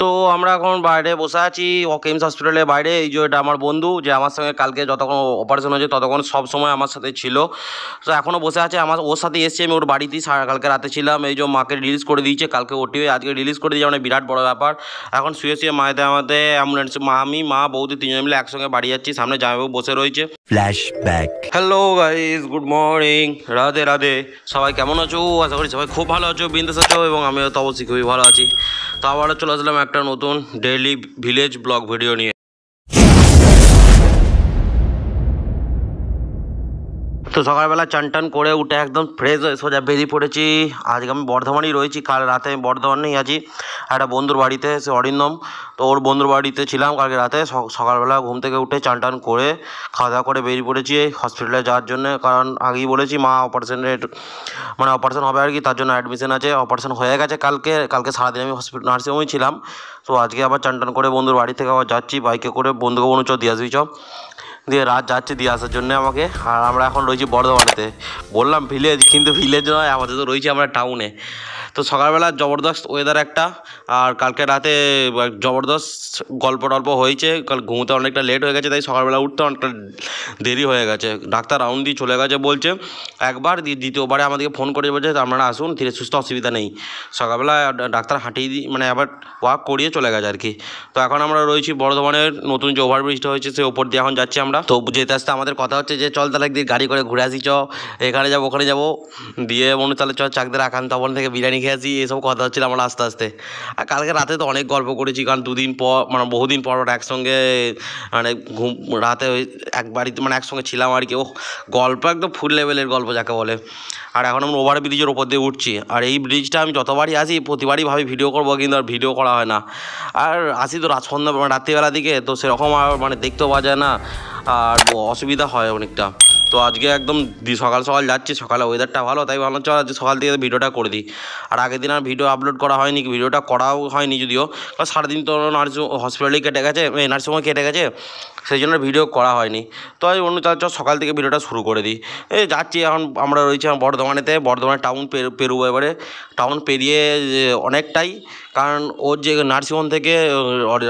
তো আমরা এখন বাইরে বসে আছি কিমস হসপিটালের বাইরে। এই যে এটা আমার বন্ধু, যে আমার সঙ্গে কালকে যতক্ষণ অপারেশন হয়েছে ততক্ষণ সব সময় আমার সাথে ছিল। তো এখনও বসে আছে, আমার ওর সাথে এসেছি আমি ওর বাড়িতেই। কালকে রাতে ছিলাম। এই যে মাকে রিলিজ করে দিয়েছে, কালকে ওটি হয়ে আজকে রিলিজ করে দিয়েছে, মানে বিরাট বড় ব্যাপার। এখন শুয়ে শুয়ে মায়েতে আমাদের অ্যাম্বুলেন্স, আমি মা বৌদি তিনজন মিলে একসঙ্গে বাড়ি যাচ্ছি। সামনে জামাইবাবু বসে রয়েছে। Flashback. Hello guys, good morning, Radhe Radhe. সবাই কেমন আছো? আশা করি সবাই খুব ভালো আছো, বিন্দাস আছো, এবং আমিও তো অবশ্যই খুবই ভালো আছি। তো আবারও চলে আসলাম একটা নতুন ডেইলি ভিলেজ ব্লগ ভিডিও নিয়ে। তো সকালবেলা চান টান করে উঠে একদম ফ্রেশ হয়ে সোজা বেরিয়ে পড়েছি। আজকে আমি বর্ধমানেই রয়েছি, কাল রাতে আমি বর্ধমানেই আছি একটা বন্ধুর বাড়িতে, সে অরিন্দম। তো ওর বন্ধুর বাড়িতে ছিলাম কালকে রাতে। সকালবেলা ঘুম থেকে উঠে চান টান করে খাওয়া দাওয়া করে বেরিয়ে পড়েছি হসপিটালে যাওয়ার জন্য। কারণ আগেই বলেছি মা অপারেশনের মানে অপারেশন হবে আর কি, তার জন্য অ্যাডমিশন আছে। অপারেশন হয়ে গেছে কালকে সারাদিন আমি হসপিটাল নার্সিংহোমেই ছিলাম। তো আজকে আবার চান টান করে বন্ধুর বাড়ি থেকে আবার যাচ্ছি বাইকে করে। বন্ধুকে বলুন চ দিয়ে আসবি চ, দিয়ে রাত যাচ্ছে দিয়ে আসার জন্য আমাকে। আর আমরা এখন রয়েছি বর্ধমানেতে। বললাম ভিলেজ, কিন্তু ভিলেজ নয়, আমাদের তো রয়েছি আমরা টাউনে। তো সকালবেলা জবরদস্ত ওয়েদার একটা, আর কালকে রাতে জবরদস্ত গল্প টল্প হয়েছে। কাল ঘুমোতে অনেকটা লেট হয়ে গেছে, তাই সকালবেলা উঠতে অনেকটা দেরি হয়ে গেছে। ডাক্তার রাউন্ড দিয়ে চলে গেছে বলছে একবার, দ্বিতীয়বারে আমাদেরকে ফোন করে বলছে আপনারা আসুন, ধীরে সুস্থ, অসুবিধা নেই। সকালবেলা ডাক্তার হাঁটিয়ে দিয়ে মানে আবার ওয়াক করিয়ে চলে গেছে আর কি। তো এখন আমরা রয়েছি বর্ধমানের নতুন যে ওভারব্রিজটা হয়েছে সে ওপর দিয়ে এখন যাচ্ছি আমরা। তো যেতে আসতে আমাদের কথা হচ্ছে যে চল তাহলে একদিন গাড়ি করে ঘুরে আসি, চ এখানে যাবো ওখানে যাবো, দিয়ে মনে তাহলে চল চাকদের আকান্ত তখন থেকে বিরিয়ানি খেয়ে আসি, এসব কথা হচ্ছিল আমরা আস্তে আস্তে। আর কালকে রাতে তো অনেক গল্প করেছি, কারণ দুদিন পর মানে বহুদিন পর একসঙ্গে মানে রাতে ওই এক বাড়িতে মানে একসঙ্গে ছিলাম আর কি। ও গল্প একদম ফুল লেভেলের গল্প যাকে বলে। আর এখন আমরা ওভার ব্রিজের ওপর দিয়ে উঠছি। আর এই ব্রিজটা আমি যতবারই আসি প্রতিবারই ভাবি ভিডিও করবো, কিন্তু আর ভিডিও করা হয় না। আর আসি তো সন্ধ্যা রাত্রিবেলার দিকে, তো সেরকম আর মানে দেখতেও পাওয়া যায় না, আর অসুবিধা হয় অনেকটা। তো আজকে একদম সকাল সকাল যাচ্ছি, সকালে ওয়েদারটা ভালো, তাই ভালো চল আজকে সকাল থেকে ভিডিওটা করে দিই। আর আগের দিন আর ভিডিও আপলোড করা হয়নি, ভিডিওটা করাও হয়নি যদিও, কারণ সারাদিন তো নার্সিং হসপিটালেই কেটে গেছে, নার্সিংহোমে কেটে গেছে, সেই জন্য ভিডিও করা হয়নি। তো আমি অন্য চল সকাল থেকে ভিডিওটা শুরু করে দিই। এই যাচ্ছি এখন আমরা রয়েছি বর্ধমানেতে, বর্ধমানে টাউন পেরুবো এবারে। টাউন পেরিয়ে অনেকটাই, কারণ ওর যে নার্সিংহোম থেকে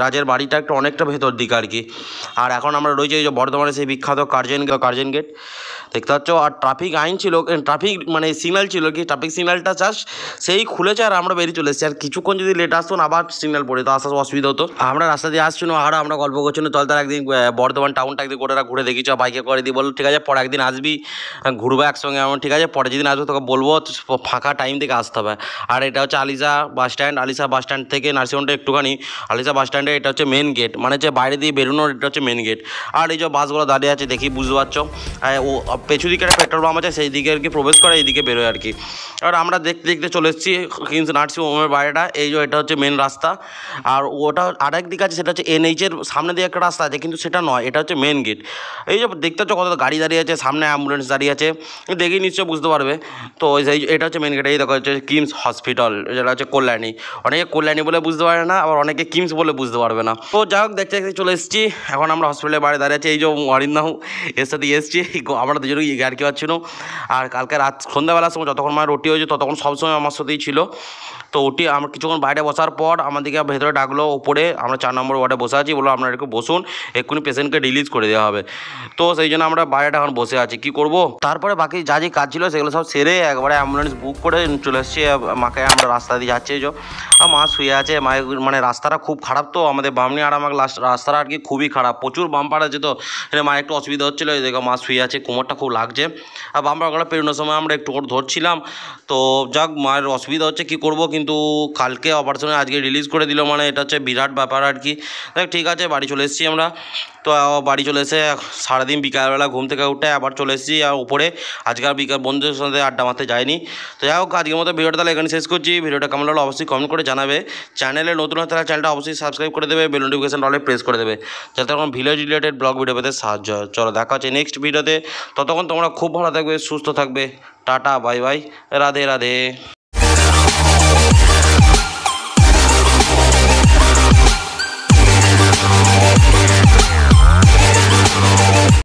রাজের বাড়িটা একটা অনেকটা ভেতর দিকে আর কি। আর এখন আমরা রয়েছি এই যে বর্ধমানে সেই বিখ্যাত কার্জন গেট দেখতে পাচ্ছ। আর ট্রাফিক আইন ছিল, ট্রাফিক মানে সিগন্যাল ছিল কি, ট্রাফিক সিগন্যালটা চাষ সেই খুলেছে আর আমরা বেরিয়ে চলে এসেছি। আর কিছুক্ষণ যদি লেট আসতো না আবার সিগন্যাল পড়ে, তো আসতে অসুবিধা হতো। আমরা রাস্তা দিয়ে আসছিলাম আর আমরা গল্প করছিলাম চল তার একদিন বর্ধমান টাউনটা একদিন গোটাটা ঘুরে দেখি চ, বাইকে করে দিই। বললো ঠিক আছে পরে একদিন আসবি, ঘুরবো একসঙ্গে। আমার ঠিক আছে পরে যেদিন আসবো তোকে বলবো, ফাঁকা টাইম থেকে আসতে হবে। আর এটা হচ্ছে আলিশা বাস স্ট্যান্ড থেকে নার্সিংহোমটা একটুখানি, আলিশা বাস স্ট্যান্ডে এটা হচ্ছে মেন গেট, মানে হচ্ছে বাইরে দিয়ে বেরোনোর এটা হচ্ছে মেন গেট। আর এই যে বাসগুলো দাঁড়িয়ে আছে দেখি বুঝতে পারছো, ও পেছু দিকে একটা পেট্রোল পাম্প আছে, সেই দিকে আর কি প্রবেশ করে, এইদিকে বেরোয় আর কি। আর আমরা দেখতে দেখতে চলে এসেছি কিমস নার্সিংহোমের বাইরেটা। এই যে এটা হচ্ছে মেন রাস্তা, আর ওটা আরেক দিক আছে, সেটা হচ্ছে এনএইচের সামনে দিয়ে একটা রাস্তা আছে, কিন্তু সেটা নয়, এটা হচ্ছে মেন গেট। এই যে দেখতে পাচ্ছ কত গাড়ি দাঁড়িয়ে আছে, সামনে অ্যাম্বুলেন্স দাঁড়িয়ে আছে, দেখেই নিশ্চয় বুঝতে পারবে। তো এটা হচ্ছে মেন গেট। এই দেখো হচ্ছে কিমস হসপিটাল, যেটা হচ্ছে কল্যাণী। অনেকে কল্যাণী বলে বুঝতে পারে না, আবার অনেকে কিমস বলে বুঝতে পারবে না। তো যাই হোক দেখতে দেখতে চলে এসেছি, এখন আমরা হসপিটালের বাইরে দাঁড়িয়ে আছি। এই যে অরিন্দম এর সাথে এসেছি, আমরা দুজনেই আর কি পাচ্ছিল। আর কালকে রাত সন্ধ্যাবেলার সময় যতক্ষণ মায়ের ওটি হয়েছে ততক্ষণ সবসময় আমার সাথেই ছিল। তো ওটি আমরা কিছুক্ষণ বাইরে বসার পর আমাদেরকে ভেতরে ডাকলো ওপরে, আমরা 4 নম্বর ওয়ার্ডে বসে আছি। বললো আপনারা একটু বসুন, এক্ষুনি পেশেন্টকে রিলিজ করে দেওয়া হবে। তো সেই জন্য আমরা বাইরেটা এখন বসে আছি, কী করবো। তারপরে বাকি যা যে কাজ ছিল সেগুলো সব সেরে একবারে অ্যাম্বুলেন্স বুক করে চলে এসেছি। মাকে আমরা রাস্তা দিয়ে যাচ্ছি, যে মা শুয়ে আছে। মায়ের মানে রাস্তাটা খুব খারাপ, তো আমাদের বামনি আর আমার রাস্তাটা আর কি খুবই খারাপ, প্রচুর বাম্পার আছে। তো মায়ের একটু অসুবিধা হচ্ছিলো, এই দেখো মা শুয়ে আছে, কোমরটা খুব লাগছে। আর বাম্পারগুলো পেরোনোর সময় আমরা একটু করে ধরছিলাম। তো যাক মায়ের অসুবিধা হচ্ছে, কী করবো, কিন্তু কালকে অপারেশনে আজকে রিলিজ করে দিল, মানে এটা হচ্ছে বিরাট ব্যাপার আর কি। দেখ ঠিক আছে বাড়ি চলে এসেছি আমরা। তো বাড়ি চলে এসে সারাদিন বিকালবেলা ঘুম থেকে উঠে আবার চলে এসেছি আর উপরে। আজকে আর বিকাল বন্ধুদের সাথে আড্ডা মারতে যায়নি। তো যাই হোক আজকের মতো ভিডিওটা তাহলে এখানে শেষ করছি। ভিডিওটা কেমন লাগলো অবশ্যই কমেন্ট করে জানাবে। চ্যানেলে নতুন হলে তাহলে চ্যানেলটা অবশ্যই সাবস্ক্রাইব করে দেবে, বেল নোটিফিকেশন অলে প্রেস করে দেবে, যাতে কোনো ভিলেজ রিলেটেড ব্লগ ভিডিও পেতে সাহায্য হয়। চলো দেখা হচ্ছে নেক্সট ভিডিওতে, ততক্ষণ তোমরা খুব ভালো থাকবে, সুস্থ থাকবে। Tata bye bye, Radhe Radhe.